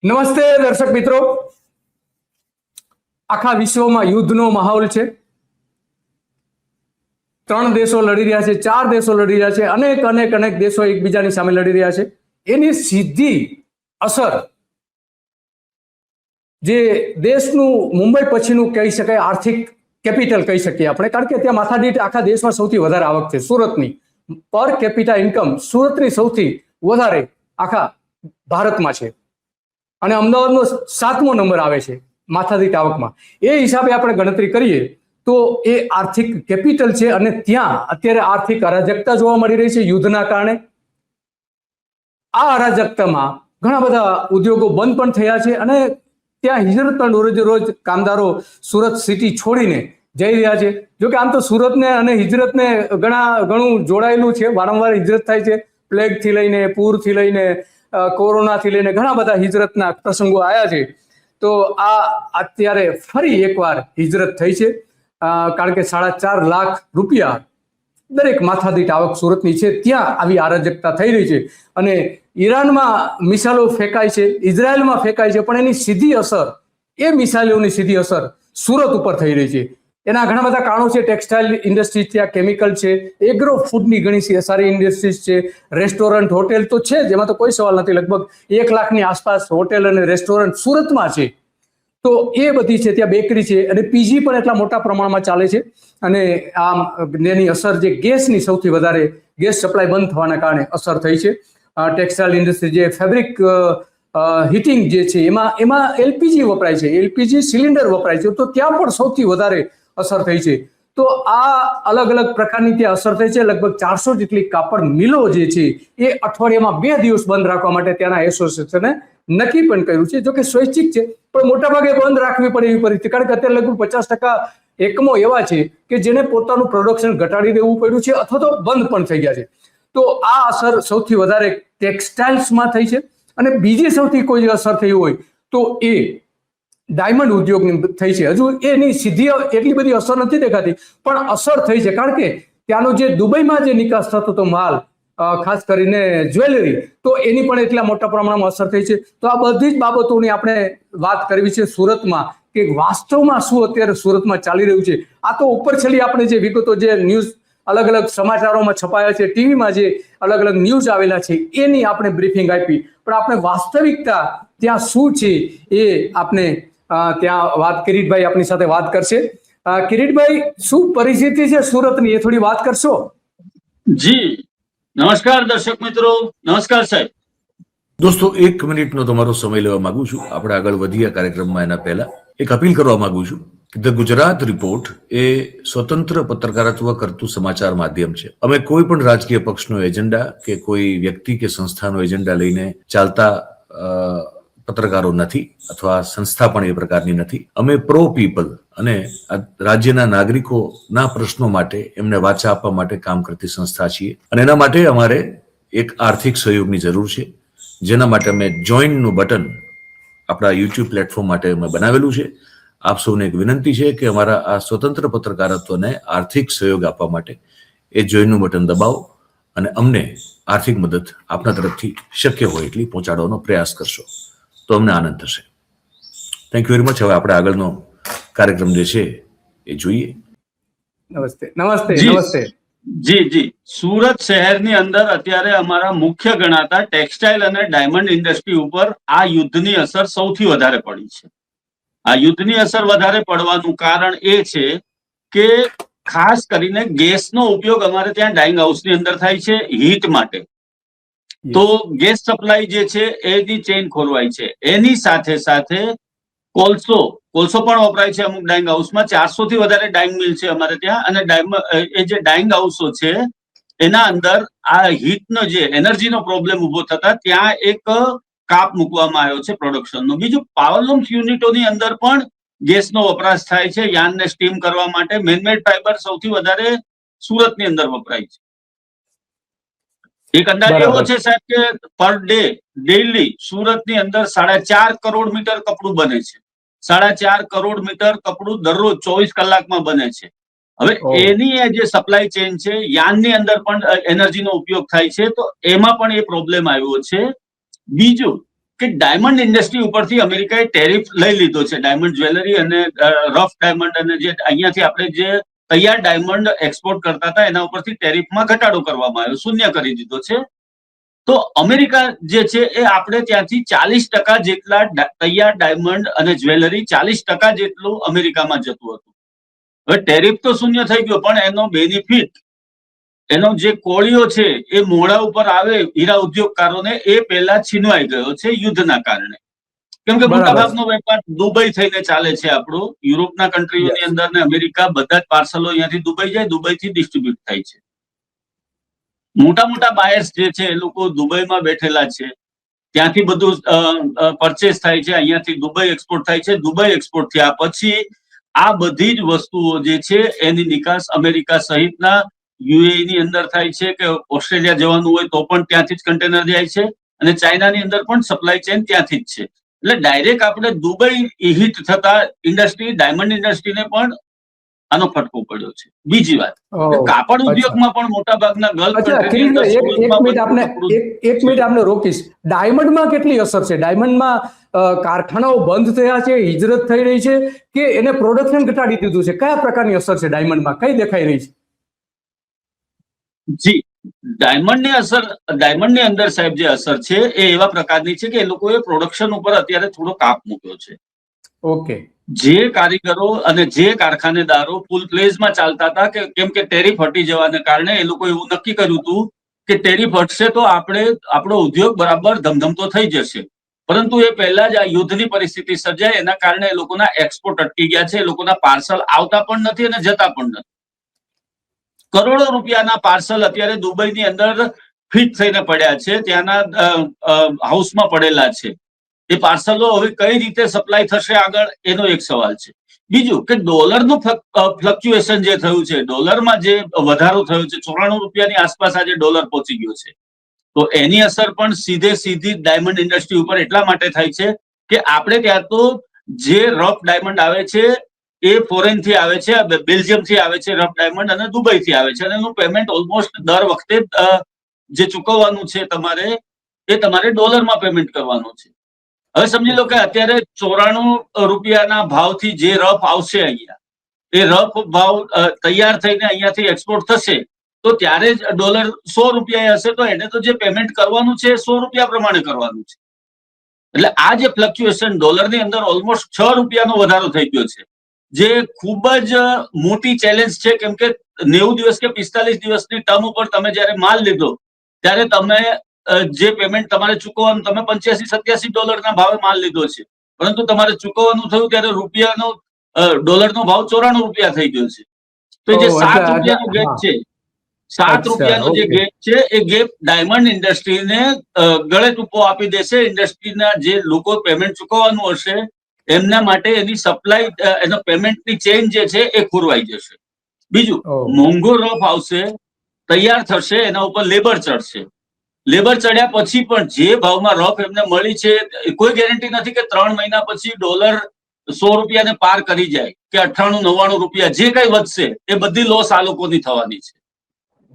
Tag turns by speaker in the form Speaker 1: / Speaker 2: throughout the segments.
Speaker 1: નમસ્તે દર્શક મિત્રો. આખા વિશ્વમાં યુદ્ધનો માહોલ છે. 3 દેશો લડી રહ્યા છે, 4 દેશો લડી રહ્યા છે, અનેક દેશો એકબીજાની સામે લડી રહ્યા છે. એની સીધી અસર જે દેશનું મુંબઈ પછીનું કહી શકાય આર્થિક કેપિટલ કહી શકીએ આપણે, કારણ કે ત્યાં માથાદીઠ આખા દેશમાં સૌથી વધારે આવક છે સુરતની. પર કેપિટા ઇન્કમ સુરતની સૌથી વધારે આખા ભારતમાં છે અને અમદાવાદનો 7મો નંબર આવે છે માથાદીઠ આવકમાં. એ હિસાબે આપણે ગણતરી કરીએ તો એ આર્થિક કેપિટલ છે અને ત્યાં અત્યારે આર્થિક અરાજકતા જોવા મળી રહી છે યુદ્ધના કારણે. આ અરાજકતામાં ઘણા બધા ઉદ્યોગો બંધ પણ થયા છે અને ત્યાં હિજરત પણ રોજ કામદારો સુરત સિટી છોડીને જઈ રહ્યા છે. જો કે આમ તો સુરતને અને હિજરતને ઘણું જોડાયેલું છે, વારંવાર હિજરત થાય છે. પ્લેગથી લઈને, પૂરથી લઈને, કોરોનાથી લઈને ઘણા બધા હિજરતના પ્રસંગો આવ્યા છે. તો આ અત્યારે ફરી એકવાર હિજરત થઈ છે, કારણ કે 4.5 લાખ રૂપિયા દરેક માથાદીઠ આવક સુરતની છે. ત્યાં આવી અરાજકતા થઈ રહી છે અને ઈરાનમાં મિસાઇલો ફેંકાય છે, ઇઝરાયલમાં ફેંકાય છે, પણ એની સીધી અસર, એ મિસાઇલોની સીધી અસર સુરત ઉપર થઈ રહી છે. એના ઘણા બધા કારણો છે. ટેક્સટાઇલ ઇન્ડસ્ટ્રી, ત્યાં કેમિકલ છે, એગ્રો ફૂડની ઘણી સારી ઇન્ડસ્ટ્રીઝ છે, રેસ્ટોરન્ટ, હોટેલ તો છે, જેમાં તો કોઈ સવાલ નથી. લગભગ 1 લાખની આસપાસ હોટેલ અને રેસ્ટોરન્ટ સુરતમાં છે. તો એ બધી છે. ત્યાં બેકરી છે અને પીજી પણ એટલા મોટા પ્રમાણમાં ચાલે છે. અને આમ એની અસર જે ગેસની સૌથી વધારે, ગેસ સપ્લાય બંધ થવાના કારણે અસર થઈ છે. ટેક્સટાઇલ ઇન્ડસ્ટ્રી, જે ફેબ્રિક હીટિંગ જે છે, એમાં એલપીજી વપરાય છે, એલપીજી સિલિન્ડર વપરાય છે. તો ત્યાં પણ સૌથી વધારે અસર થઈ છે. તો આ અલગ પ્રકારની ત્યાં અસર થઈ છે. લગભગ 400 જેટલી કાપડ મિલો જે છે એ અઠવાડિયામાં 2 દિવસ બંધ રાખવા માટે ત્યાંના એસોસિએશને નક્કી પણ કર્યું છે. જો કે સ્વૈચ્છિક છે, પણ મોટાભાગે બંધ રાખવી પડે એવી પરિસ્થિતિ, કારણ કે અત્યારે લગભગ 50% એકમો એવા છે કે જેને પોતાનું પ્રોડક્શન ઘટાડી દેવું પડ્યું છે અથવા તો બંધ પણ થઈ ગયા છે. તો આ અસર સૌથી વધારે ટેક્સટાઇલ્સમાં થઈ છે. અને બીજી સૌથી કોઈ અસર થઈ હોય તો એ ડાયમંડ ઉદ્યોગની થઈ છે. હજુ એની સીધી એટલી બધી અસર નથી દેખાતી, પણ અસર થઈ છે, કારણ કે ત્યાંનો જે દુબઈમાં જે નિકાસ થતો હતો માલ, ખાસ કરીને જ્વેલરી, તો એની પણ એટલા મોટા પ્રમાણમાં અસર થઈ છે. તો આ બધી જ બાબતોની આપણે વાત કરવી છે સુરતમાં, કે વાસ્તવમાં શું અત્યારે સુરતમાં ચાલી રહ્યું છે. આ તો ઉપર છેલ્લી આપણે જે વિગતો, જે ન્યૂઝ અલગ સમાચારોમાં છપાયા છે, ટીવીમાં જે અલગ ન્યૂઝ આવેલા છે, એની આપણે બ્રીફિંગ આપી. પણ આપણે વાસ્તવિકતા ત્યાં શું છે એ આપણે ત્યાં વાત, કિરીટભાઈ આપણી સાથે વાત કરશે. કિરીટભાઈ, શું પરિસ્થિતિ છે સુરતની, એ થોડી વાત કરશો?
Speaker 2: જી નમસ્કાર દર્શક મિત્રો. નમસ્કાર સાહેબ.
Speaker 3: દોસ્તો, 1 મિનિટનો તમારો સમય લેવા માંગુ છું. આપણે આગળ વધીએ કાર્યક્રમમાં એના પહેલા એક અપીલ કરવા માંગુ છું કે ધ ગુજરાત રિપોર્ટ એ સ્વતંત્ર પત્રકારત્વ કરતું સમાચાર માધ્યમ છે. અમે કોઈ પણ રાજકીય પક્ષનો એજન્ડા કે કોઈ વ્યક્તિ કે સંસ્થાનો એજન્ડા લઈને ચાલતા પત્રકારો નથી, અથવા સંસ્થા પણ એ પ્રકારની નથી. અમે પ્રો પીપલ અને રાજ્યના નાગરિકોના પ્રશ્નો માટે, એમને વાચા આપવા માટે કામ કરતી સંસ્થા છીએ. અને એના માટે અમારે એક આર્થિક સહયોગની જરૂર છે, જેના માટે અમે જોઈનનું બટન આપણા યુટ્યુબ પ્લેટફોર્મ માટે અમે બનાવેલું છે. આપ સૌને એક વિનંતી છે કે અમારા આ સ્વતંત્ર પત્રકારત્વને આર્થિક સહયોગ આપવા માટે એ જોઈનનું બટન દબાવો અને અમને આર્થિક મદદ આપના તરફથી શક્ય હોય એટલી પહોંચાડવાનો પ્રયાસ કરશો તો અમને આનંદ થશે. Thank you very much. હવે આપણે આગળનો કાર્યક્રમ જે છે એ જોઈએ.
Speaker 1: નમસ્તે.
Speaker 2: જી સુરત શહેરની અંદર અત્યારે અમારા મુખ્ય ગણાતા ટેક્સટાઇલ અને ડાયમંડ ઇન્ડસ્ટ્રી ઉપર આ યુદ્ધની અસર સૌથી વધારે પડી છે. આ યુદ્ધની અસર વધારે પડવાનું કારણ એ છે કે ખાસ કરીને ગેસનો ઉપયોગ અમારે ત્યાં ડાઇંગ હાઉસની અંદર થાય છે હીટ માટે. તો ગેસ સપ્લાય જે છે એની ચેઇન ખોરવાય છે. એની સાથે કોલસો પણ વપરાય છે અમુક ડાઇંગ હાઉસમાં. 400 થી વધારે ડાઇંગ મિલ છે અમારે ત્યાં. અને એ જે ડાઇંગ હાઉસો છે એના અંદર આ હીટનો જે એનર્જીનો પ્રોબ્લેમ ઉભો થતા ત્યાં એક કાપ મૂકવામાં આવ્યો છે પ્રોડક્શનનો. બીજું, પાવરલૂમ્સ યુનિટોની અંદર પણ ગેસનો વપરાશ થાય છે યાર્નને સ્ટીમ કરવા માટે. મેનમેડ ફાઈબર સૌથી વધારે સુરતની અંદર વપરાય છે. એક અંદાજ એવો છે સાહેબ કે પર ડે ડેઈલી સુરતની અંદર 4.5 કરોડ મીટર કપડું બને છે. 4.5 કરોડ મીટર કપડું દરરોજ 24 કલાકમાં બને છે. હવે એની જે સપ્લાય ચેઇન છે, યાર્નની અંદર પણ એનર્જીનો ઉપયોગ થાય છે, તો એમાં પણ એ પ્રોબ્લેમ આવ્યો છે. બીજું કે ડાયમંડ ઇન્ડસ્ટ્રી ઉપરથી અમેરિકાએ ટેરિફ લઈ લીધો છે. ડાયમંડ જ્વેલરી અને રફ ડાયમંડ અને જે અહીંયાથી આપણે જે તૈયાર ડાયમંડ એક્સપોર્ટ કરતા હતા એના ઉપરથી ટેરિફમાં ઘટાડો કરવામાં આવ્યો, શૂન્ય કરી દીધો છે. તો અમેરિકા જે છે એ આપણે ત્યાંથી 40% જેટલા તૈયાર ડાયમંડ અને જ્વેલરી 40% જેટલું અમેરિકામાં જતું હતું. હવે ટેરિફ તો શૂન્ય થઈ ગયો, પણ એનો બેનિફિટ, એનો જે કોળીઓ છે એ મોઢા ઉપર આવે હીરા ઉદ્યોગકારોને, એ પહેલા છીનવાઈ ગયો છે યુદ્ધના કારણે. કેમ કે મોટાભાગનો વેપાર દુબઈ થઈને ચાલે છે આપણો. યુરોપના કન્ટ્રીઓની અંદર ને અમેરિકા બધા જ પાર્સલો અહીંયાથી દુબઈ જાય, દુબઈથી ડિસ્ટ્રીબ્યુટ થાય છે. મોટા મોટા બાયર્સ જે છે એ લોકો દુબઈમાં બેઠેલા છે, ત્યાંથી બધું પરચેસ થાય છે, અહીંયાથી દુબઈ એક્સપોર્ટ થાય છે. દુબઈ એક્સપોર્ટ થયા પછી આ બધી જ વસ્તુઓ જે છે એની નિકાસ અમેરિકા સહિતના યુએઈ ની અંદર થાય છે, કે ઓસ્ટ્રેલિયા જવાનું હોય તો પણ ત્યાંથી જ કન્ટેનર જાય છે, અને ચાઇનાની અંદર પણ સપ્લાય ચેન ત્યાંથી જ છે. એટલે ડાયરેક્ટ આપણે દુબઈ હિટ થતા ઇન્ડસ્ટ્રી, ડાયમંડ ઇન્ડસ્ટ્રીને પણ આનો ફટકો પડ્યો છે. બીજી વાત, કાપડ ઉદ્યોગમાં પણ મોટા ભાગના
Speaker 1: એક મિનિટ આપને રોકીશ. ડાયમંડમાં કેટલી અસર છે? ડાયમંડમાં કારખાનાઓ બંધ થયા છે, હિજરત થઈ રહી છે, કે એને પ્રોડક્શન ઘટાડી દીધું છે? કયા પ્રકારની અસર છે ડાયમંડમાં, કઈ દેખાઈ રહી છે?
Speaker 2: જી, ડાયમંડની અસર, ડાયમંડની અંદર સાહેબ જે અસર છે એ એવા પ્રકારની છે કે એ લોકોએ પ્રોડક્શન ઉપર અત્યારે થોડો કાપ મૂક્યો છે.
Speaker 1: ઓકે.
Speaker 2: જે કારીગરો અને જે કારખાનેદારો ફૂલ પ્લેઝમાં ચાલતા હતા, કે કેમ કે ટેરિફ હટી જવાને કારણે એ લોકો એવું નક્કી કર્યું હતું કે ટેરિફ હટશે તો આપણો ઉદ્યોગ બરાબર ધમધમતો થઈ જશે. પરંતુ એ પહેલા જ આ યુદ્ધની પરિસ્થિતિ સર્જાય, એના કારણે એ લોકોના એક્સપોર્ટ અટકી ગયા છે. એ લોકોના પાર્સલ આવતા પણ નથી અને જતા પણ નથી. કરોડો રૂપિયાના પાર્સલ અત્યારે દુબઈની અંદર ફિટ થઈને પડ્યા છે, ત્યાંના હાઉસમાં પડેલા છે. એ પાર્સલો હવે કઈ રીતે સપ્લાય થશે આગળ, એનો એક સવાલ છે. બીજું કે ડોલરનું ફ્લક્ચ્યુએશન જે થયું છે, ડોલરમાં જે વધારો થયો છે, 94 રૂપિયાની આસપાસ આજે ડોલર પહોંચી ગયો છે. તો એની અસર પણ સીધી ડાયમંડ ઇન્ડસ્ટ્રી ઉપર એટલા માટે થાય છે કે આપણે ત્યાં તો જે રફ ડાયમંડ આવે છે એ ફોરેન થી આવે છે, બેલ્જિયમ થી આવે છે રફ ડાયમંડ, અને દુબઈ થી આવે છે, અને એનું પેમેન્ટ ઓલમોસ્ટ દર વખતે જે ચૂકવવાનું છે તમારે, એ તમારે ડોલરમાં પેમેન્ટ કરવાનું છે. હવે સમજી લો કે અત્યારે 94 રૂપિયાના ભાવથી જે રફ આવશે અહીંયા, એ રફ ભાવ તૈયાર થઈને અહીંયાથી એક્સપોર્ટ થશે, તો ત્યારે જ ડોલર 100 રૂપિયા હશે, તો એને તો જે પેમેન્ટ કરવાનું છે 100 રૂપિયા પ્રમાણે કરવાનું છે. એટલે આ જે ફ્લક્ચ્યુએશન ડોલરની અંદર ઓલમોસ્ટ 6 રૂપિયાનો વધારો થઈ ગયો છે, જે ખૂબ જ મોટી ચેલેન્જ છે. કેમ કે 90 દિવસ કે 45 દિવસની ટર્મ ઉપર તમે જયારે માલ લીધો, ત્યારે તમે જે પેમેન્ટ તમારે ચૂકવવાનું, તમે $85-87 ભાવે માલ લીધો છે, પરંતુ તમારે ચૂકવવાનું થયું ત્યારે રૂપિયાનો, ડોલરનો ભાવ 94 રૂપિયા થઈ ગયો છે. તો જે 7 રૂપિયાનો ગેપ છે, 7 રૂપિયાનો જે ગેપ છે, એ ગેપ ડાયમંડ ઇન્ડસ્ટ્રીને ગળે ટૂંકો આપી દેશે. ઇન્ડસ્ટ્રીના જે લોકો પેમેન્ટ ચૂકવવાનું હશે એમના માટે એની સપ્લાય, એનો પેમેન્ટની ચેઇન જે છે એ ખોરવાઈ જશે. બીજું, મોંઘો રફ આવશે, તૈયાર થશે, એના ઉપર લેબર ચડશે. લેબર ચડ્યા પછી પણ જે ભાવમાં રફ એમને મળી છે, કોઈ ગેરંટી નથી કે 3 મહિના પછી ડોલર 100 રૂપિયાને પાર કરી જાય, કે 98-99 રૂપિયા જે કઈ વધશે એ બધી લોસ આ લોકોની થવાની છે.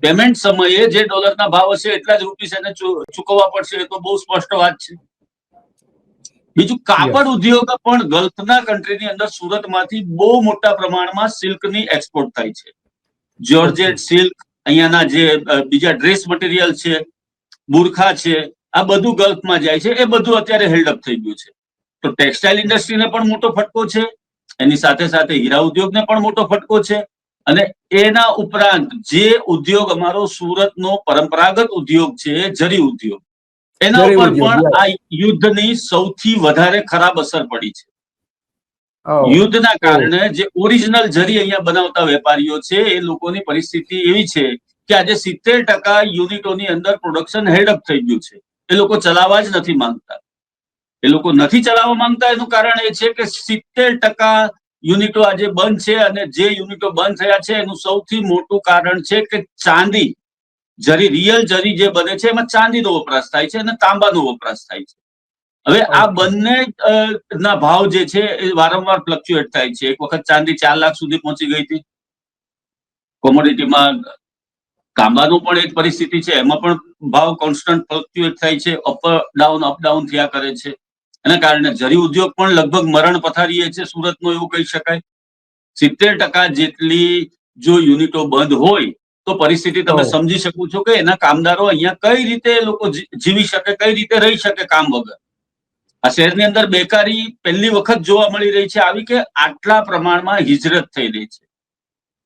Speaker 2: પેમેન્ટ સમયે જે ડોલરના ભાવ હશે એટલા જ રૂપીસ એને ચૂકવવા પડશે, એ તો બહુ સ્પષ્ટ વાત છે. બીજું, કાપડ ઉદ્યોગ પણ ગલ્ફના કન્ટ્રીની અંદર સુરતમાંથી બહુ મોટા પ્રમાણમાં સિલ્કની એક્સપોર્ટ થાય છે. જોર્જેટ સિલ્ક, અહીંયાના જે બીજા ડ્રેસ મટીરિયલ છે, બુરખા છે, આ બધું ગલ્ફમાં જાય છે. એ બધું અત્યારે હેલ્ડઅપ થઈ ગયું છે. તો ટેક્સટાઇલ ઇન્ડસ્ટ્રીને પણ મોટો ફટકો છે, એની સાથે સાથે હીરા ઉદ્યોગને પણ મોટો ફટકો છે, અને એના ઉપરાંત જે ઉદ્યોગ અમારો સુરતનો પરંપરાગત ઉદ્યોગ છે, જરી ઉદ્યોગ, એના ઉપર પણ આ યુદ્ધની સૌથી વધારે ખરાબ અસર પડી છે. યુદ્ધના કારણે જે ઓરિજિનલ જરી અહીંયા બનાવતા વેપારીઓ છે, એ લોકોની પરિસ્થિતિ એવી છે કે આજે 70% યુનિટોની અંદર પ્રોડક્શન હેલ્ડઅપ થઈ ગયું છે. એ લોકો ચલાવવા જ નથી માંગતા. એ લોકો નથી ચલાવવા માંગતા એનું કારણ એ છે કે 70% યુનિટો આજે બંધ છે, અને જે યુનિટો બંધ થયા છે એનું સૌથી મોટું કારણ છે કે ચાંદી, જરી, રિયલ જરી જે બને છે એમાં ચાંદીનો વપરાશ થાય છે અને તાંબાનો વપરાશ થાય છે. હવે આ બંને ના ભાવ જે છે એ વારંવાર ફ્લક્ચ્યુએટ થાય છે. એક વખત ચાંદી 4 લાખ સુધી પહોંચી ગઈ હતી કોમોડિટીમાં. તાંબાનું પણ એક પરિસ્થિતિ છે, એમાં પણ ભાવ કોન્સ્ટન્ટ ફ્લક્ચ્યુએટ થાય છે, અપ ડાઉન થયા કરે છે. એના કારણે જરી ઉદ્યોગ પણ લગભગ મરણ પથારીએ છે સુરતનો, એવું કહી શકાય. 70% જેટલી જો યુનિટો બંધ હોય તો પરિસ્થિતિ તમે સમજી શકો છો કે એના કામદારો અહીંયા કઈ રીતે એ લોકો જીવી શકે, કઈ રીતે રહી શકે કામ વગર. આ શહેરની અંદર બેકારી પહેલી વખત જોવા મળી રહી છે આવી કે આટલા પ્રમાણમાં હિજરત થઈ રહી છે.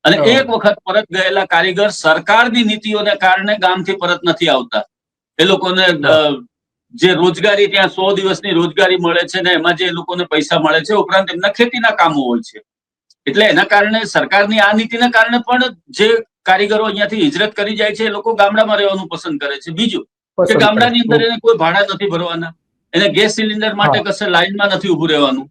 Speaker 2: અને એક વખત પરત ગયેલા કારીગર સરકારની નીતિઓને કારણે ગામથી પરત નથી આવતા. એ લોકોને જે રોજગારી ત્યાં 100 દિવસની રોજગારી મળે છે ને એમાં જે એ લોકોને પૈસા મળે છે, ઉપરાંત એમના ખેતીના કામો હોય છે. એટલે એના કારણે સરકારની આ નીતિના કારણે પણ જે કારીગરો અહીંયાથી હિજરત કરી જાય છે એ લોકો ગામડામાં રહેવાનું પસંદ કરે છે. બીજું કે ગામડાની અંદર એને કોઈ ભાડા નથી ભરવાના, એને ગેસ સિલિન્ડર માટે કશે લાઈનમાં નથી ઉભું રહેવાનું.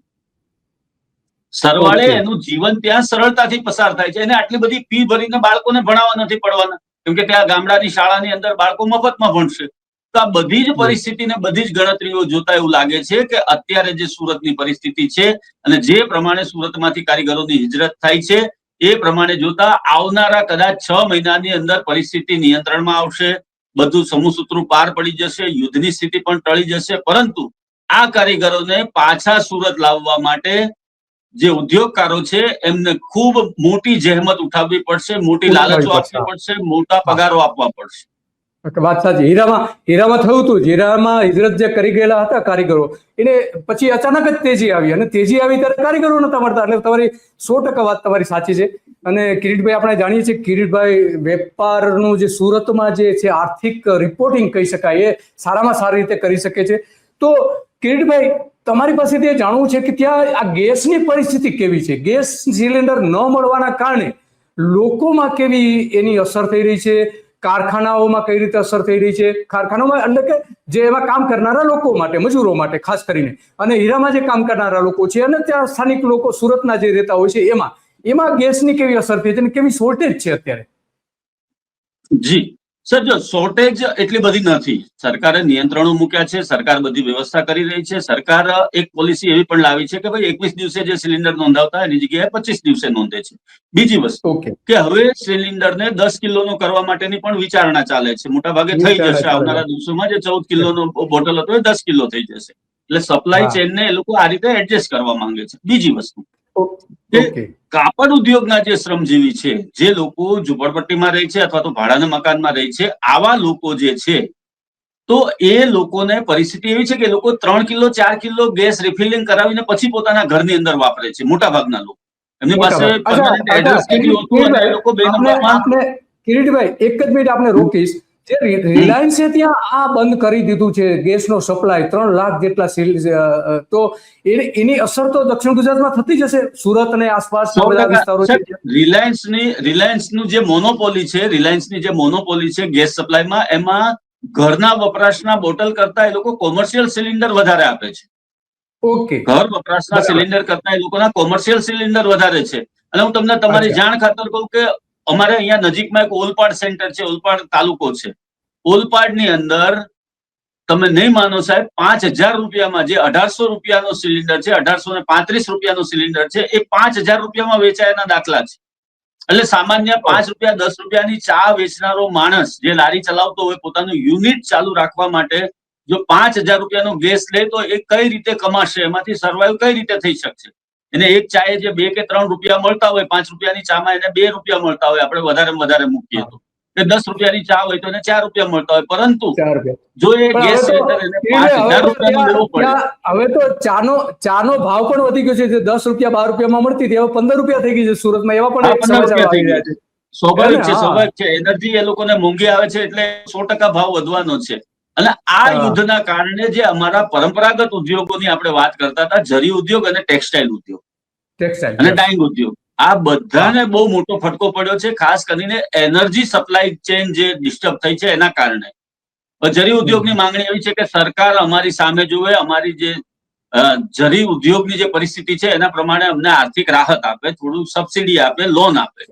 Speaker 2: સરવાળે એનું જીવન ત્યાં સરળતાથી પસાર થાય છે. એને આટલી બધી ફી ભરીને બાળકોને ભણાવવા નથી પડવાના, કેમ કે ત્યાં ગામડાની શાળાની અંદર બાળકો મફતમાં ભણશે. તો આ બધી જ પરિસ્થિતિને બધી જ ગણતરીઓ જોતા એવું લાગે છે કે અત્યારે જે સુરતની પરિસ્થિતિ છે અને જે પ્રમાણે સુરતમાંથી કારીગરોની હિજરત થાય છે એ પ્રમાણે જોતા આવનારા કદાચ 6 મહિનાની અંદર પરિસ્થિતિ નિયંત્રણમાં આવશે, બધું સમૂહસૂત્રું પાર પડી જશે, યુદ્ધની સ્થિતિ પણ ટળી જશે. પરંતુ આ કારીગરોને પાછા સુરત લાવવા માટે જે ઉદ્યોગકારો છે એમને ખૂબ મોટી જહેમત ઉઠાવવી પડશે, મોટી લાલચો આપવી પડશે, મોટા પગારો આપવા પડશે.
Speaker 1: વાત સાચી. હીરામાં થયું હતું, હીરામાં હિજરત જે કરી ગયેલા હતા કારીગરો, એને પછી અચાનક જ તેજી આવી, અને તેજી આવી ત્યારે કારીગરો નતા મળતા. એટલે તમારી 100% વાત તમારી સાચી છે. અને કિરીટભાઈ, આપણે જાણીએ છીએ કિરીટભાઈ, વેપારનું જે સુરતમાં જે છે આર્થિક રિપોર્ટિંગ કહી શકાય એ સારામાં સારી રીતે કરી શકે છે. તો કિરીટભાઈ, તમારી પાસેથી એ જાણવું છે કે ત્યાં આ ગેસની પરિસ્થિતિ કેવી છે? ગેસ સિલિન્ડર ન મળવાના કારણે લોકોમાં કેવી એની અસર થઈ રહી છે? કારખાનાઓમાં કઈ રીતે અસર થઈ રહી છે? કારખાનાઓમાં એટલે કે જે એમાં કામ કરનારા લોકો માટે, મજૂરો માટે ખાસ કરીને, અને હીરામાં જે કામ કરનારા લોકો છે અને ત્યાં સ્થાનિક લોકો સુરતના જે રહેતા હોય છે એમાં ગેસની કેવી અસર થઈ છે અને કેવી શોર્ટેજ છે અત્યારે?
Speaker 2: જી સર, જો શોર્ટેજ એટલી બધી નથી. સરકારે નિયંત્રણો મૂક્યા છે, સરકાર બધી વ્યવસ્થા કરી રહી છે. સરકાર એક પોલિસી એવી પણ લાવી છે કે ભાઈ 21 દિવસે જે સિલિન્ડર નોંધાવતા એની જગ્યાએ 25 દિવસે નોંધે છે. બીજી વસ્તુ કે હવે સિલિન્ડરને 10 કિલોનો કરવા માટેની પણ વિચારણા ચાલે છે. મોટા ભાગે થઈ જશે આવનારા દિવસોમાં. જે 14 કિલોનો બોટલ હતો એ 10 કિલો થઈ જશે. એટલે સપ્લાય ચેનને એ લોકો આ રીતે એડજસ્ટ કરવા માંગે છે. બીજી વસ્તુ કે કાપડ ઉદ્યોગના જે શ્રમજીવી છે, જે લોકો ઝુંપડપટ્ટીમાં રહે છે અથવા તો ભાડાના મકાનમાં રહે છે, આવા લોકો જે છે તો એ લોકોને પરિસ્થિતિ એવી છે કે લોકો 3 કિલો 4 કિલો ગેસ રિફિલિંગ કરાવીને પછી પોતાના ઘરની અંદર વાપરે છે. મોટા ભાગના લોકો, એમની પાસે પરમેનન્ટ એડ્રેસ નથી હોતું અને એ લોકો બે નંબરમાં.
Speaker 1: કિરીટભાઈ, એક જ મિનિટ આપણે રોકીશ. જે રિલાયન્સે ત્યાં આ બંધ કરી દીધું છે ગેસનો સપ્લાય, 3 લાખ જેટલા, તો એની અસર તો દક્ષિણ ગુજરાતમાં થતી જ હશે, સુરત અને આસપાસના બધા વિસ્તારો છે.
Speaker 2: રિલાયન્સનું જે મોનોપોલી છે ગેસ સપ્લાયમાં, એમાં ઘરના વપરાશના બોટલ કરતા એ લોકો કોમર્શિયલ સિલિન્ડર વધારે આપે છે. ઘર વપરાશના સિલિન્ડર કરતા એ લોકોના કોમર્શિયલ સિલિન્ડર વધારે છે. અને હું તમને તમારી જાણ ખાતર કહું કે અમારે અહીંયા નજીકમાં એક ઓલપાડ સેન્ટર છે, ઓલપાડ તાલુકો છે. ઓલપાડની અંદર તમે નહીં માનો સાહેબ, 5000 રૂપિયામાં જે 1800 રૂપિયાનો સિલિન્ડર છે, 1835 રૂપિયાનો સિલિન્ડર છે, એ 5000 રૂપિયામાં વેચાયાના દાખલા છે. એટલે સામાન્ય 5 રૂપિયા 10 રૂપિયાની ચા વેચનારો માણસ જે લારી ચલાવતો હોય, પોતાનું યુનિટ ચાલુ રાખવા માટે જો 5000 રૂપિયાનો ગેસ લે તો એ કઈ રીતે કમાશે? એમાંથી સર્વાઈવ કઈ રીતે થઈ શકશે? એને એક ચાએ જે 2 કે 3 રૂપિયા મળતા હોય, 5 રૂપિયાની ચામાં એને 2 રૂપિયા મળતા હોય, આપણે વધારે મૂકીએ તો, કે 10 રૂપિયાની ચા હોય તો એને 4 રૂપિયા મળતા હોય. પરંતુ જો એ ગેસ સિલિન્ડર એને 5000 રૂપિયાનો લેવો પડે.
Speaker 1: હવે તો ચાનો ભાવ પણ વધી ગયો છે. જે 10 રૂપિયા 12 રૂપિયામાં મળતી હતી, હવે 15 રૂપિયા થઈ ગઈ છે સુરતમાં. એવા પણ સમાચાર આવી રહ્યા છે.
Speaker 2: સ્વાભાવિક છે. એનર્જી એ લોકોને મોંઘી આવે છે એટલે 100% ભાવ વધવાનો છે. અને આ યુદ્ધના કારણે જે અમારા પરંપરાગત ઉદ્યોગોની આપણે વાત કરતા હતા, જરી ઉદ્યોગ અને ટેક્સટાઇલ ઉદ્યોગ અને ડાઇંગ ઉદ્યોગ, આ બધાને બહુ મોટો ફટકો પડ્યો છે. ખાસ કરીને એનર્જી સપ્લાય ચેન જે ડિસ્ટર્બ થઈ છે એના કારણે. જરી ઉદ્યોગની માંગણી એવી છે કે સરકાર અમારી સામે જુએ, અમારી જે જરી ઉદ્યોગની જે પરિસ્થિતિ છે એના પ્રમાણે અમને આર્થિક રાહત આપે, થોડું સબસિડી આપે, લોન આપે.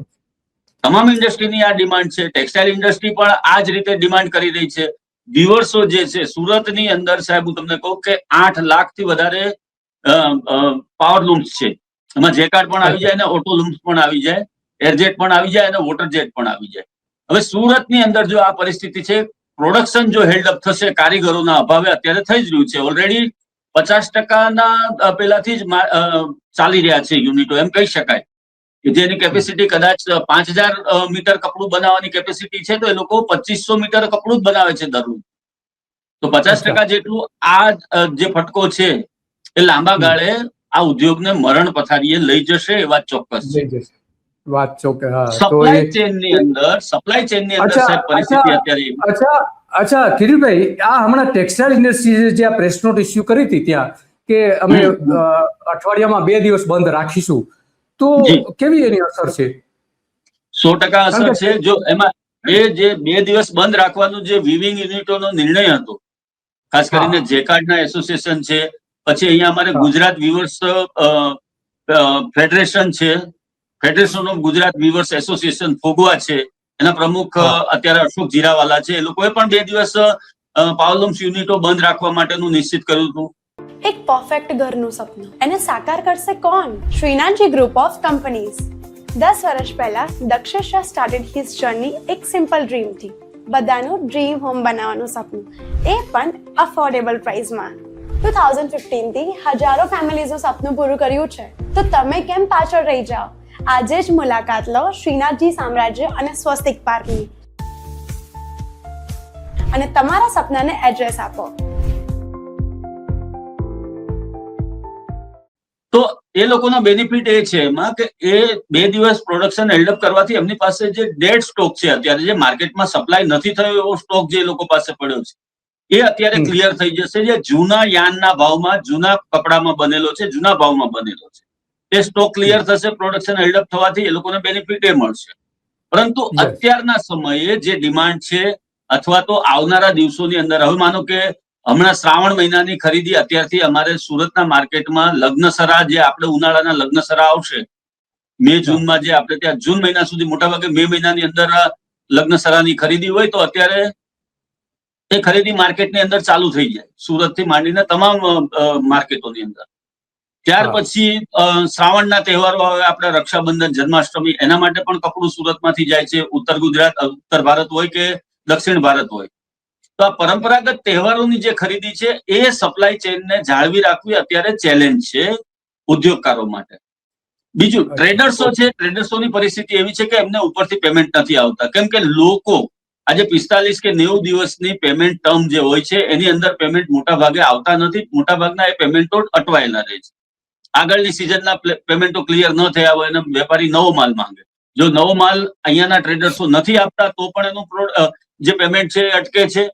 Speaker 2: તમામ ઇન્ડસ્ટ્રીની આ ડિમાન્ડ છે. ટેક્સટાઇલ ઇન્ડસ્ટ્રી પણ આ જ રીતે ડિમાન્ડ કરી રહી છે. વીવર્સો જે છે સુરતની અંદર, સાહેબ હું તમને કહું કે 8 લાખથી વધારે પાવર લૂમ્સ છે. એમાં જેકાર્ડ પણ આવી જાય ને ઓટો લૂમ્સ પણ આવી જાય, એરજેટ પણ આવી જાય અને વોટર જેટ પણ આવી જાય. હવે સુરતની અંદર જો આ પરિસ્થિતિ છે, પ્રોડક્શન જો હેલ્ડઅપ થશે કારીગરોના અભાવે, અત્યારે થઈ જ રહ્યું છે ઓલરેડી 50% પેલાથી જ ચાલી રહ્યા છે યુનિટો, એમ કહી શકાય કે જેની કેપેસિટી કદાચ 5000 મીટર કપડું બનાવવાની કેપેસિટી છે, તો એ લોકો 2500 મીટર કપડું જ બનાવે છે દરરોજ. તો 50% જેટલું આ જે ફટકો છે એ લાંબા ગાળે આ ઉદ્યોગને મરણ પથારીએ લઈ જશે, એ વાત ચોક્કસ છે.
Speaker 1: વાત ચોક્કસ. હા, તો
Speaker 2: સપ્લાય ચેનની અંદર સાહેબ પરિસ્થિતિ અત્યારે
Speaker 1: અચ્છા કિરીટભાઈ, આ હમણાં ટેક્સટાઇલ ઇન્ડસ્ટ્રીઝે જે આ પ્રેસ નોટ ઇસ્યુ કરી હતી ત્યાં કે અમે અઠવાડિયામાં 2 દિવસ બંધ રાખીશું, તો કેવી એની અસર છે?
Speaker 2: 100% અસર છે. જો એમાં એ જે 2 દિવસ બંધ રાખવાનું જે વિવિંગ યુનિટોનો નિર્ણય હતો, ખાસ કરીને જેકાર્ડના એસોસિએશન છે, પછી અહીંયા અમારે ગુજરાત વીવર્સ ફેડરેશન છે, federation of Gujarat weavers association ફોગવા છે, એના પ્રમુખ અત્યારે અશોક જીરાવાલા છે, એ લોકોએ પણ 2 દિવસ પાવરલૂમ્સ યુનિટો બંધ રાખવા માટેનું નિશ્ચિત કર્યું હતું.
Speaker 4: એક પરફેક્ટ ઘરનું સપનું એને સાકાર કરશે કોણ? Shrinathji group of companies. 10 વર્ષ પહેલા Dakshesh Shah started his journey એક સિમ્પલ ડ્રીમ થી. બધાનું ડ્રીમ હોમ બનાવવાનું સપનું, એ પણ અફોર્ડેબલ પ્રાઇસમાં. 2015 થી હજારો ફેમિલીઝનું સપનું પૂરું કર્યું છે, તો તમે કેમ પાછળ રહી જાઓ? આજે જ મુલાકાત લો શ્રીનાથજી સામ્રાજ્ય અને સ્વસ્તિક પાર્કની અને તમારા સપનાને એડ્રેસ આપો.
Speaker 2: તો એ લોકોનો બેનિફિટ એ છે એમાં કે એ 2 દિવસ પ્રોડક્શન હેલ્ડઅપ કરવાથી એમની પાસે જે ડેડ સ્ટોક છે, અત્યારે જે માર્કેટમાં સપ્લાય નથી થયો એવો સ્ટોક જે લોકો પાસે પડ્યો છે, એ અત્યારે ક્લિયર થઈ જશે. જે જૂના યાનના ભાવમાં, જૂના કપડામાં બનેલો છે, જૂના ભાવમાં બનેલો છે, એ સ્ટોક ક્લિયર થશે. પ્રોડક્શન હેલ્ડઅપ થવાથી એ લોકોને બેનિફિટ એ મળશે. પરંતુ અત્યારના સમયે જે ડિમાન્ડ છે, અથવા તો આવનારા દિવસોની અંદર, હવે માનો કે હમણાં શ્રાવણ મહિનાની ખરીદી અત્યારથી અમારે સુરતના માર્કેટમાં લગ્નસરા, જે આપણે ઉનાળાના લગ્નસરા આવશે મે જૂનમાં, જે આપણે ત્યાં જૂન મહિના સુધી, મોટાભાગે મે મહિનાની અંદર લગ્નસરાની ખરીદી હોય, તો અત્યારે એ ખરીદી માર્કેટની અંદર ચાલુ થઈ જાય, સુરતથી માંડીને તમામ માર્કેટોની અંદર. ત્યાર પછી શ્રાવણના તહેવારો આવે, આપણે રક્ષાબંધન, જન્માષ્ટમી, એના માટે પણ કપડું સુરતમાંથી જાય છે, ઉત્તર ગુજરાત, ઉત્તર ભારત હોય કે દક્ષિણ ભારત હોય. તો આ પરંપરાગત તહેવારોની જે ખરીદી છે, એ સપ્લાય ચેનને જાળવી રાખવી અત્યારે ચેલેન્જ છે ઉદ્યોગકારો માટે. બીજું ટ્રેડર્સો છે, ટ્રેડર્સોની પરિસ્થિતિ એવી છે કે એમને ઉપરથી પેમેન્ટ નથી આવતા, કેમ કે લોકો આજે 45 કે 90 દિવસની પેમેન્ટ ટર્મ જે હોય છે, એની અંદર પેમેન્ટ મોટા ભાગે આવતા નથી. મોટાભાગના એ પેમેન્ટો અટવાયેલા રહે છે. આગળની સિઝનના પેમેન્ટો ક્લિયર ન થયા હોય અને વેપારી નવો માલ માંગે. જો નવો માલ અહીંયાના ટ્રેડર્સો નથી આપતા, તો પણ એનું જે પેમેન્ટ છે એ અટકે છે,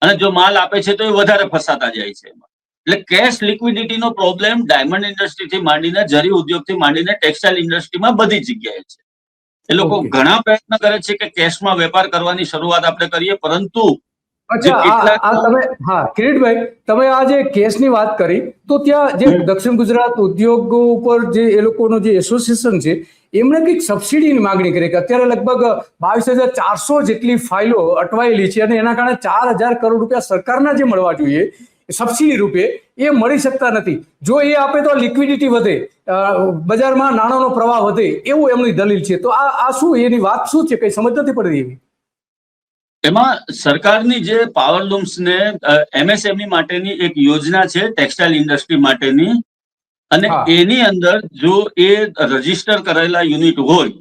Speaker 2: અને જો માલ આપે છે તો એ વધારે ફસાતા જાય છે. એટલે કેશ લિક્વિડિટીનો પ્રોબ્લેમ ડાયમંડ ઇન્ડસ્ટ્રીથી માંડીને, જરી ઉદ્યોગથી માંડીને ટેક્સટાઇલ ઇન્ડસ્ટ્રીમાં બધી જગ્યાએ છે. એ લોકો ઘણા પ્રયત્ન કરે છે કે કેશમાં વેપાર કરવાની શરૂઆત આપણે કરીએ, પરંતુ
Speaker 1: કિરીટભાઈ, તમે આ જે કેસની વાત કરી, તો ત્યાં જે દક્ષિણ ગુજરાત ઉદ્યોગ ઉપર જે એ લોકોનો જે એસોસિએશન છે, એમણે કંઈક સબસિડીની માંગણી કરી કે અત્યારે લગભગ 22,400 જેટલી ફાઇલો અટવાયેલી છે, અને એના કારણે 4,000 કરોડ રૂપિયા સરકારના જે મળવા જોઈએ સબસિડી રૂપે, એ મળી શકતા નથી. જો એ આપે તો લિક્વિડિટી વધે, બજારમાં નાણાંનો પ્રવાહ વધે, એવું એમની દલીલ છે. તો આ શું, એની વાત શું છે? કઈ સમજ નથી પડતી એવી.
Speaker 2: એમાં સરકારની જે પાવરલૂમ્સ ને એમએસએમઈ માટેની એક યોજના છે ટેક્સટાઇલ ઇન્ડસ્ટ્રી માટેની, અને એની અંદર જો એ રજીસ્ટર કરેલા યુનિટ હોય,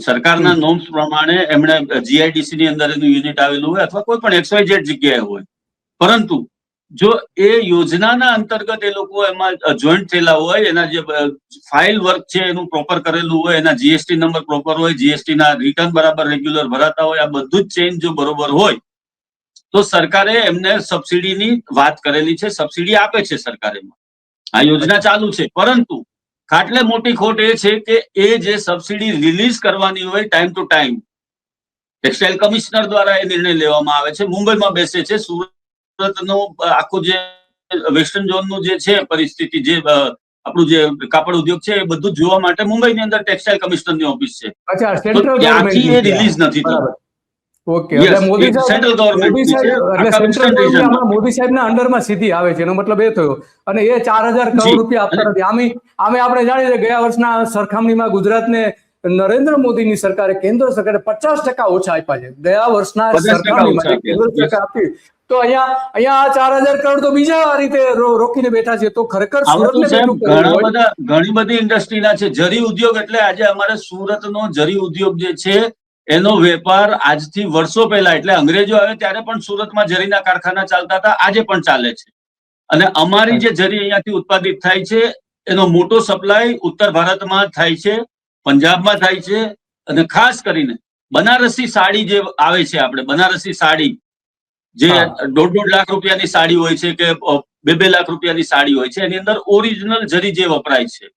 Speaker 2: સરકારના નોર્મ્સ પ્રમાણે એમણે જીઆઈડીસી ની અંદર એનું યુનિટ આવેલું હોય, અથવા કોઈ પણ XYZ જગ્યાએ હોય, પરંતુ જો એ યોજનાના અંતર્ગત એ લોકો એમાં જોઈન્ટ થયેલા હોય, એના જે ફાઇલ વર્ક છે એનું પ્રોપર કરેલું હોય, એના જીએસટી નંબર પ્રોપર હોય, જીએસટી ના રિટર્ન બરાબર રેગ્યુલર ભરાતા હોય, આ બધું જ ચેન્જ જો બરોબર હોય, તો સરકારે એમને સબસિડીની વાત કરેલી છે, સબસિડી આપે છે સરકાર. એમાં આ યોજના ચાલુ છે, પરંતુ ખાટલે મોટી ખોટ એ છે કે એ જે સબસિડી રિલીઝ કરવાની હોય time to time, textile commissioner દ્વારા એ નિર્ણય લેવામાં આવે છે, મુંબઈમાં બેસે છે. સુરતનું આખું જે વેસ્ટર્ન ઝોનનું જે છે પરિસ્થિતિ, જે આપણું જે કાપડ ઉદ્યોગ છે, એ બધું જોવા માટે મુંબઈની અંદર ટેક્સટાઇલ કમિશનરની ઓફિસ છે. ત્યાંથી એ રિલીઝ નથી થતું.
Speaker 1: ઓકે, મોદી સાહેબના અંડરમાં સીધી આવે છે, એનો મતલબ એ થયો. અને એ 4,000 કરોડ રૂપિયા આપતા નથી. આમે આપણે જાણીએ છીએ ગયા વર્ષના સરખામણીમાં ગુજરાતને નરેન્દ્ર મોદીની સરકારે, કેન્દ્ર સરકારે 50% ઓછા આપ્યા છે ગયા વર્ષના
Speaker 2: 50%
Speaker 1: સરખામણીમાં.
Speaker 2: ઓછા
Speaker 1: કેન્દ્ર
Speaker 2: આપ્યા.
Speaker 1: સરકાર આપી તો અહીંયા આ 4,000 કરોડ તો બીજા રીતે રોકીને બેઠા છે. તો ખરેખર
Speaker 2: આ વસ્તુ
Speaker 1: સુરતને
Speaker 2: સાહેબ
Speaker 1: બેઠું કરવું હોય.
Speaker 2: ઘણી બધી ઇન્ડસ્ટ્રીના છે. જરી ઉદ્યોગ એટલે આજે અમારે સુરતનો જરી ઉદ્યોગ જે છે એનો વેપાર આજથી વર્ષો પહેલા, એટલે અંગ્રેજો આવે ત્યારે પણ સુરતમાં જરીના કારખાના ચાલતા હતા, આજે પણ ચાલે છે. અને અમારી જે જરી અહીંયાથી ઉત્પાદિત થાય છે એનો મોટો સપ્લાય ઉત્તર ભારતમાં થાય છે, પંજાબમાં થાય છે, અને ખાસ કરીને બનારસી સાડી જે આવે છે, આપણે બનારસી સાડી જે
Speaker 1: હા.
Speaker 2: 1.5 લાખ રૂપિયાની સાડી હોય છે કે 2 લાખ રૂપિયાની સાડી હોય છે, એની અંદર ઓરિજિનલ જરી જે વપરાય છે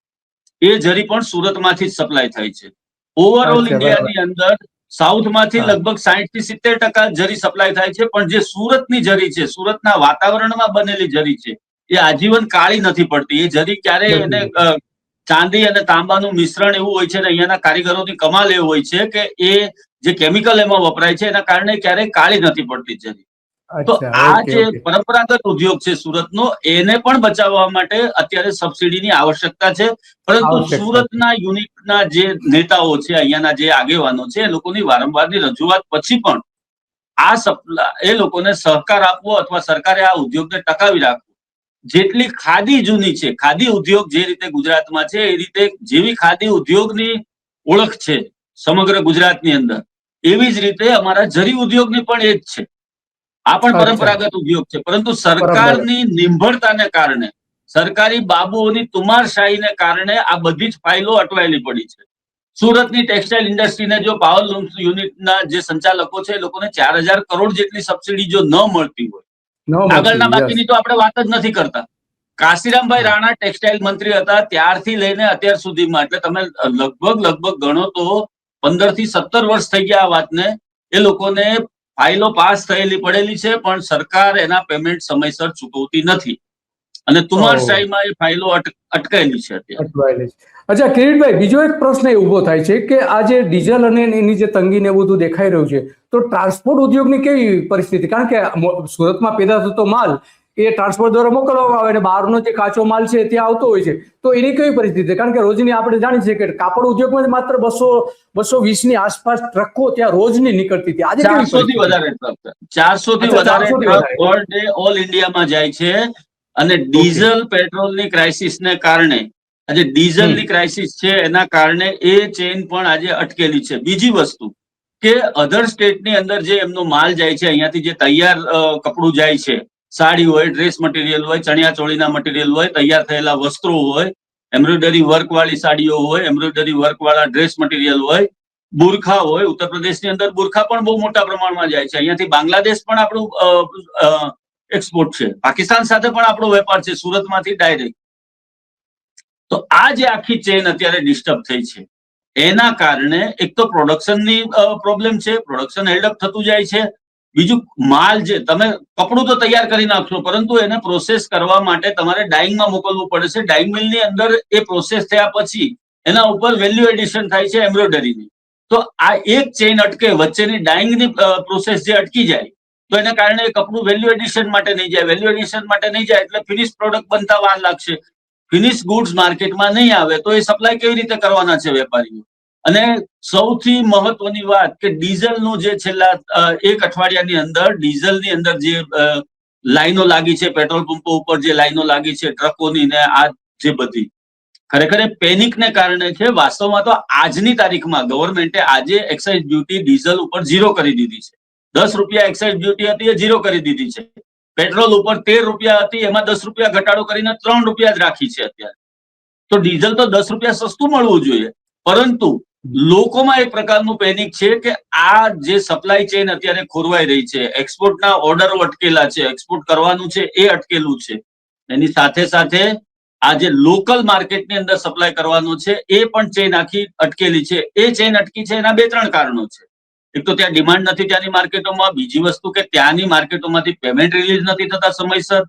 Speaker 2: એ જરી પણ સુરતમાંથી જ સપ્લાય થાય છે. ઓવરઓલ
Speaker 1: અચ્છા,
Speaker 2: ઇન્ડિયાની અંદર સાઉથમાંથી
Speaker 1: હા.
Speaker 2: લગભગ 60 થી 70% જરી સપ્લાય થાય છે, પણ જે સુરતની જરી છે, સુરતના વાતાવરણમાં બનેલી જરી છે, એ આજીવન કાળી નથી પડતી. એ જરી ક્યારેય એને ચાંદી અને તાંબાનું મિશ્રણ એવું હોય છે ને અહીંયાના કારીગરોની કમાલ એવું હોય છે કે એ જે કેમિકલ એમાં વપરાય છે એના કારણે ક્યારેય કાળી નથી પડતી જરી. તો
Speaker 1: અચ્છા,
Speaker 2: આ
Speaker 1: ઓકે,
Speaker 2: જે
Speaker 1: ઓકે.
Speaker 2: પરંપરાગત ઉદ્યોગ છે સુરતનો, એને પણ બચાવવા માટે અત્યારે સબસિડીની આવશ્યકતા છે. પરંતુ
Speaker 1: આવશ્યકતા છે.
Speaker 2: સુરતના યુનિટના જે નેતાઓ છે, અહીંયાના જે આગેવાનો છે, એ લોકોની વારંવારની રજૂઆત પછી પણ એ લોકોને સહકાર આપવો અથવા સરકારે આ ઉદ્યોગને ટકાવી રાખવો. જેટલી ખાદી જૂની છે, ખાદી ઉદ્યોગ જે રીતે ગુજરાતમાં છે, એ રીતે જેવી ખાદી ઉદ્યોગની ઓળખ છે સમગ્ર ગુજરાતની અંદર, એવી જ રીતે અમારા જરી ઉદ્યોગની પણ એ જ છે. આ પણ
Speaker 1: અચ્છા.
Speaker 2: પરંપરાગત ઉદ્યોગ છે, પરંતુ સરકારની નિર્ભરતાને કારણે, સરકારી બાબુઓની તુમારશાહીને કારણે આ બધી જ ફાઇલો અટવાયેલી પડી છે. સુરતની ટેક્સટાઇલ ઇન્ડસ્ટ્રીને જો પાવર લૂમ્સ યુનિટના જે સંચાલકો છે, એ લોકોને 4,000 કરોડ જેટલી સબસિડી જો ન મળતી હોય,
Speaker 1: ન મળતી,
Speaker 2: આગળના
Speaker 1: yes.
Speaker 2: બાકીની તો આપણે વાત જ નથી કરતા. કાશીરામભાઈ રાણા ટેક્સટાઇલ મંત્રી હતા ત્યારથી લઈને અત્યાર સુધીમાં, એટલે તમે લગભગ ગણો તો 15 થી 17 વર્ષ થઈ ગયા આ વાતને, એ લોકોને ફાઇલો પાસ થયેલી પડેલી છે, પણ સરકાર એના પેમેન્ટ સમયસર ચૂકવતી નથી અને તુમારશાહીમાં એ ફાઇલો અટકાયેલી છે અત્યારે.
Speaker 1: અટવાયેલી છે. અચ્છા કિરીટભાઈ, બીજો એક પ્રશ્ન એ ઉભો થાય છે કે આ જે ડીઝલ અને એની જે તંગી ને બધું દેખાઈ રહ્યું છે, તો ટ્રાન્સપોર્ટ ઉદ્યોગની કેવી પરિસ્થિતિ? કારણ કે સુરતમાં પેદા થતો માલ એ ટ્રાન્સપોર્ટ દ્વારા મોકલવામાં આવે અને બહારનો જે કાચો માલ છે ત્યાં આવતો હોય છે, તો એની કેવી પરિસ્થિતિ? કારણ કે રોજની આપણે જાણીએ છીએ કે કાપડ ઉદ્યોગમાં માત્ર 220 ની આસપાસ ટ્રકો ત્યાં રોજની નીકળતી હતી. આજે
Speaker 2: 400 થી વધારે ટ્રક, 400 થી વધારે ટ્રક પર ડે ઓલ ઇન્ડિયામાં જાય છે. અને ડીઝલ પેટ્રોલની ક્રાઇસિસને કારણે, આજે ડીઝલની ક્રાઇસિસ છે એના કારણે એ ચેઇન પણ આજે અટકેલી છે. બીજી વસ્તુ કે અધર સ્ટેટની અંદર જે એમનો માલ જાય છે, અહીંયાથી જે તૈયાર કપડું જાય છે, સાડી હોય, ડ્રેસ મટીરિયલ હોય, ચણિયા ચોળીના મટીરિયલ હોય, તૈયાર થયેલા વસ્ત્રો હોય, એમ્બ્રોઇડરી વર્ક વાળી સાડીઓ હોય, એમ્બ્રોઇડરી વર્ક વાળા ડ્રેસ મટીરિયલ હોય, બુરખા હોય. ઉત્તર પ્રદેશની અંદર બુરખા પણ બહુ મોટા પ્રમાણમાં જાય છે. અહીંયાથી બાંગ્લાદેશ પણ આપણું એક્સપોર્ટ છે, પાકિસ્તાન સાથે પણ આપણો વેપાર છે સુરતમાંથી ડાયરેક્ટ. તો આ જે આખી ચેન અત્યારે ડિસ્ટર્બ થઈ છે, એના કારણે એક તો પ્રોડક્શનની પ્રોબ્લેમ છે, પ્રોડક્શન હેલ્ડઅપ થતું જાય છે. બીજું, માલ જે તમે કપડું તો તૈયાર કરી નાખશો, પરંતુ એને પ્રોસેસ કરવા માટે તમારે ડાઇંગમાં મોકલવું પડે છે. ડાઇંગ મિલની અંદર એ પ્રોસેસ થયા પછી એના ઉપર વેલ્યુ એડિશન થાય છે એમ્બ્રોઇડરીની. તો આ એક ચેઇન અટકે, વચ્ચેની ડાઇંગની પ્રોસેસ જે અટકી જાય, તો એના કારણે એ કપડું વેલ્યુ એડિશન માટે નહીં જાય. વેલ્યુ એડિશન માટે નહીં જાય એટલે ફિનિશ પ્રોડક્ટ બનતા વાર લાગશે. ફિનિશ ગુડ્સ માર્કેટમાં નહીં આવે તો એ સપ્લાય કેવી રીતે કરવાના છે વેપારીઓ? અને સૌથી મહત્વની વાત કે ડીઝલનું જે છેલ્લા 1 અઠવાડિયાની અંદર ડીઝલની અંદર જે લાઈનો લાગી છે, પેટ્રોલ પંપો ઉપર જે લાઈનો લાગી છે ટ્રકોની ને આ જે બધી, ખરેખર પેનિકને કારણે છે. વાસ્તવમાં તો આજની તારીખમાં ગવર્મેન્ટે આજે એક્સાઇઝ ડ્યુટી ડીઝલ ઉપર 0 કરી દીધી છે. 10 રૂપિયા એક્સાઇઝ ડ્યુટી હતી એ 0 કરી દીધી છે. પેટ્રોલ ઉપર 13 રૂપિયા હતી, એમાં 10 રૂપિયા ઘટાડો કરીને 3 રૂપિયા જ રાખી છે અત્યારે. તો ડીઝલ તો 10 રૂપિયા સસ્તું મળવું જોઈએ, પરંતુ લોકોમાં એક પ્રકારનું પેનિક છે કે આ જે સપ્લાય ચેઇન અત્યારે ખોરવાઈ રહી છે, એક્સપોર્ટના ઓર્ડરો અટકેલા છે, એક્સપોર્ટ કરવાનું છે એ અટકેલું છે, એની સાથે સાથે આ જે લોકલ માર્કેટની અંદર સપ્લાય કરવાનું છે એ પણ ચેઇન આખી અટકેલી છે. એ ચેઇન અટકી છે એના 2-3 કારણો છે. એક તો ત્યાં ડિમાન્ડ નથી ત્યાંની માર્કેટોમાં. બીજી વસ્તુ કે ત્યાંની માર્કેટોમાંથી પેમેન્ટ રિલીઝ નથી થતા સમયસર.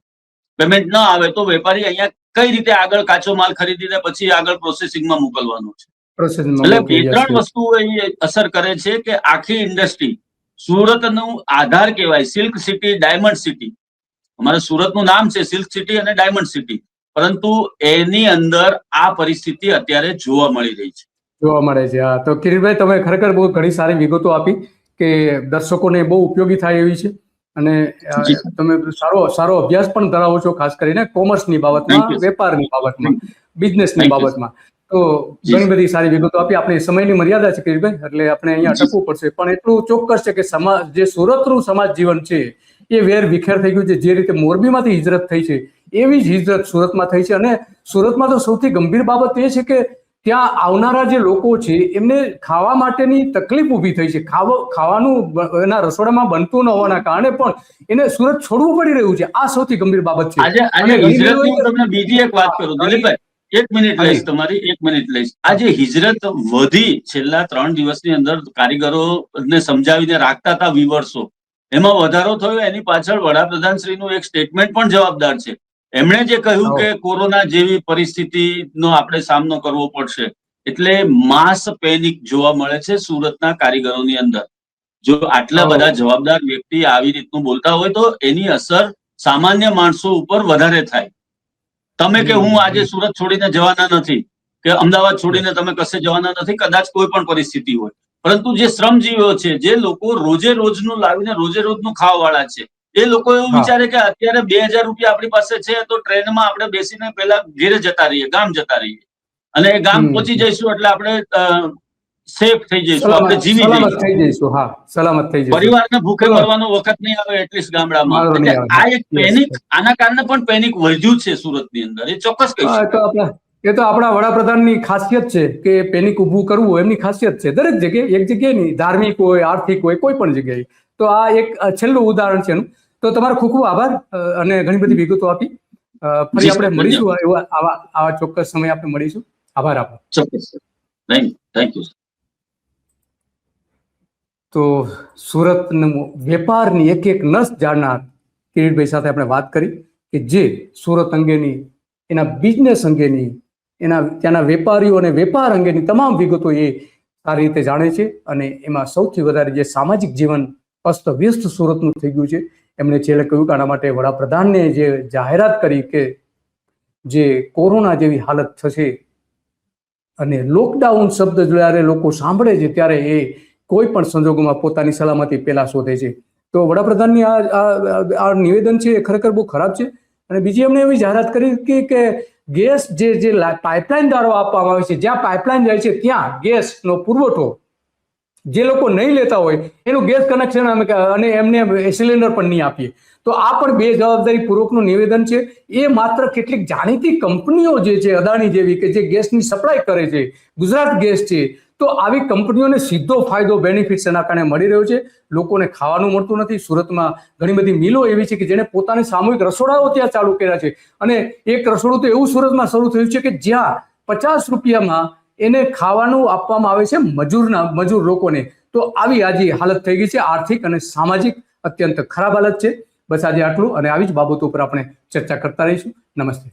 Speaker 2: પેમેન્ટ ન આવે તો વેપારી અહીંયા કઈ રીતે આગળ કાચો માલ ખરીદીને પછી આગળ પ્રોસેસિંગમાં મોકલવાનો છે? એટલે 2-3 વસ્તુઓ એ અસર કરે છે કે આખી ઇન્ડસ્ટ્રી, સુરતનું આધાર કહેવાય, સિલ્ક સિટી, ડાયમંડ સિટી. અમારે સુરતનું નામ છે સિલ્ક સિટી અને ડાયમંડ સિટી, પરંતુ એની અંદર આ પરિસ્થિતિ અત્યારે જોવા મળી રહી છે.
Speaker 1: જોવા મળે છે. હા, તો કિરીટભાઈ તમે ખરેખર બહુ ઘણી સારી વિગતો આપી કે દર્શકોને બહુ ઉપયોગી થાય એવી છે. અને
Speaker 2: જી.
Speaker 1: તમે સારો અભ્યાસ પણ ધરાવો છો, ખાસ કરીને કોમર્સની
Speaker 2: Thank
Speaker 1: બાબતમાં,
Speaker 2: you.
Speaker 1: વેપારની બાબતમાં,
Speaker 2: Thank you.
Speaker 1: બિઝનેસની
Speaker 2: Thank you.
Speaker 1: બાબતમાં. તો
Speaker 2: જી.
Speaker 1: ઘણી બધી સારી વિગતો આપી. આપણી સમયની મર્યાદા છે કિરીટભાઈ, એટલે આપણે અહીંયા
Speaker 2: જી.
Speaker 1: અટકવું પડશે. પણ એટલું ચોક્કસ છે કે જે સુરતનું સમાજ જીવન છે એ વેર વિખેર થઈ ગયું છે. જે રીતે મોરબીમાંથી હિજરત થઈ છે એવી જ હિજરત સુરતમાં થઈ છે. અને સુરતમાં તો સૌથી ગંભીર બાબત એ છે કે ત્યાં આવનારા જે લોકો છે એમને ખાવા માટેની તકલીફ ઊભી થઈ છે. ખાવાનું એના રસોડામાં બનતું ન હોવાના કારણે પણ એને સુરત છોડવું પડી રહ્યું છે. આ સૌથી ગંભીર બાબત છે.
Speaker 2: આજે
Speaker 1: અને ઘણી
Speaker 2: હિજરતની હું
Speaker 1: બધી
Speaker 2: તમને બીજી એક વાત કરું દિલીપભાઈ, 1 મિનિટ લઈશ, તમારી 1 મિનિટ લઈશ. આજે હિજરત વધી છેલ્લા 3 દિવસની અંદર, કારીગરોને સમજાવીને રાખતા હતા વિવર્સો, એમાં વધારો થયો. એની પાછળ વડાપ્રધાન શ્રીનું એક સ્ટેટમેન્ટ પણ જવાબદાર છે. એમણે જે કહ્યું કે કોરોના જેવી પરિસ્થિતિનો આપણે સામનો કરવો પડશે, એટલે માસ પેનિક જોવા મળે છે સુરતના કારીગરોની અંદર. જો આટલા બધા જવાબદાર વ્યક્તિ આવી રીતનું બોલતા હોય તો એની અસર સામાન્ય માણસો ઉપર વધારે થાય. તમે કે હું આજે સુરત છોડીને જવાના નથી, કે અમદાવાદ છોડીને તમે કશે જવાના નથી, કદાચ કોઈ પણ પરિસ્થિતિ હોય, પરંતુ જે શ્રમજીવીઓ છે, જે લોકો રોજે રોજનું લાવીને રોજે રોજનું ખાવા વાળા છે, એ લોકો એવું વિચારે કે અત્યારે 2000 રૂપિયા આપણી પાસે છે તો ટ્રેનમાં આપણે બેસીને પેલા ઘેરે જતા રહીએ, ગામ જતા રહીએ, અને એ ગામ પહોંચી જઈશું એટલે આપણે સેફ થઈ જઈશું, આપણે જીવી
Speaker 1: સલામત થઈ જઈશું. હા, સલામત થઈ જઈશું.
Speaker 2: પરિવારને ભૂખે મરવાનો વખત નહીં આવે એટલીસ્ટ ગામડામાં.
Speaker 1: મારો નહીં
Speaker 2: એટલે
Speaker 1: આવે.
Speaker 2: આ એક પેનિક, આના કારણે પણ પેનિક વધ્યું છે સુરતની અંદર, એ ચોક્કસ કહી
Speaker 1: હા,
Speaker 2: શકાય.
Speaker 1: એ તો આપણા વડાપ્રધાનની ખાસિયત છે કે પેનિક ઊભું કરવું એમની ખાસિયત છે. દરેક જગ્યાએ, એક જગ્યાએ નહીં, ધાર્મિક હોય, આર્થિક હોય, કોઈ પણ જગ્યાએ. તો આ એક છેલ્લું ઉદાહરણ છે એનું. તો તમારો ખૂબ ખૂબ આભાર અને ઘણી બધી વિગતો આપી. ફરી આપણે મળીશું, આવા ચોક્કસ સમય આપણે મળીશું. આભાર આપનો.
Speaker 2: ચોક્કસ. Thank you.
Speaker 1: તો સુરતનું વેપારની એક એક નસ જાણનાર કિરીટભાઈ સાથે આપણે વાત કરી કે જે સુરત અંગેની, એના બિઝનેસ અંગેની, એના ત્યાંના વેપારીઓ અને વેપાર અંગેની તમામ વિગતો એ સારી રીતે જાણે છે. અને એમાં સૌથી વધારે જે સામાજિક જીવન અસ્તવ્યસ્ત સુરતનું થઈ ગયું છે, એમણે છેલ્લે કહ્યું કે આના માટે વડાપ્રધાનને જે જાહેરાત કરી કે જે કોરોના જેવી હાલત થશે અને લોકડાઉન શબ્દ જ્યારે લોકો સાંભળે છે ત્યારે એ કોઈ પણ સંજોગોમાં પોતાની સલામતી પહેલા શોધે છે. તો વડાપ્રધાનની આ નિવેદન છે એ ખરેખર બહુ ખરાબ છે. અને બીજી એમણે એવી જાહેરાત કરી કે ગેસ જે પાઇપલાઇન દ્વારા આપવામાં આવે છે, જ્યાં પાઇપલાઇન જાય છે ત્યાં ગેસનો પુરવઠો જે લોકો નહીં લેતા હોય એનું ગેસ કનેક્શન અને એમને સિલિન્ડર પણ નહીં આપીએ. તો આ પણ બેજવાબદારી પૂર્વકનું નિવેદન છે. એ માત્ર કેટલીક જાણીતી કંપનીઓ જે છે, અદાણી જેવી, કે જે ગેસની સપ્લાય કરે છે, ગુજરાત ગેસ છે, તો આવી કંપનીઓને સીધો ફાયદો, બેનિફિટ્સ એના કારણે મળી રહ્યો છે. લોકોને ખાવાનું મળતું નથી. સુરતમાં ઘણી બધી મિલો એવી છે કે જેને પોતાની સામૂહિક રસોડાઓ ત્યાં ચાલુ કર્યા છે. અને એક રસોડું તો એવું સુરતમાં શરૂ થયું છે કે જ્યાં 50 રૂપિયામાં એને ખાવાનું આપવામાં આવે છે મજૂર લોકોને. તો આવી આજે હાલત થઈ ગઈ છે. આર્થિક અને સામાજિક અત્યંત ખરાબ હાલત છે. બસ આજે આટલું, અને આવી જ બાબતો પર આપણે ચર્ચા કરતા રહીશું. નમસ્તે.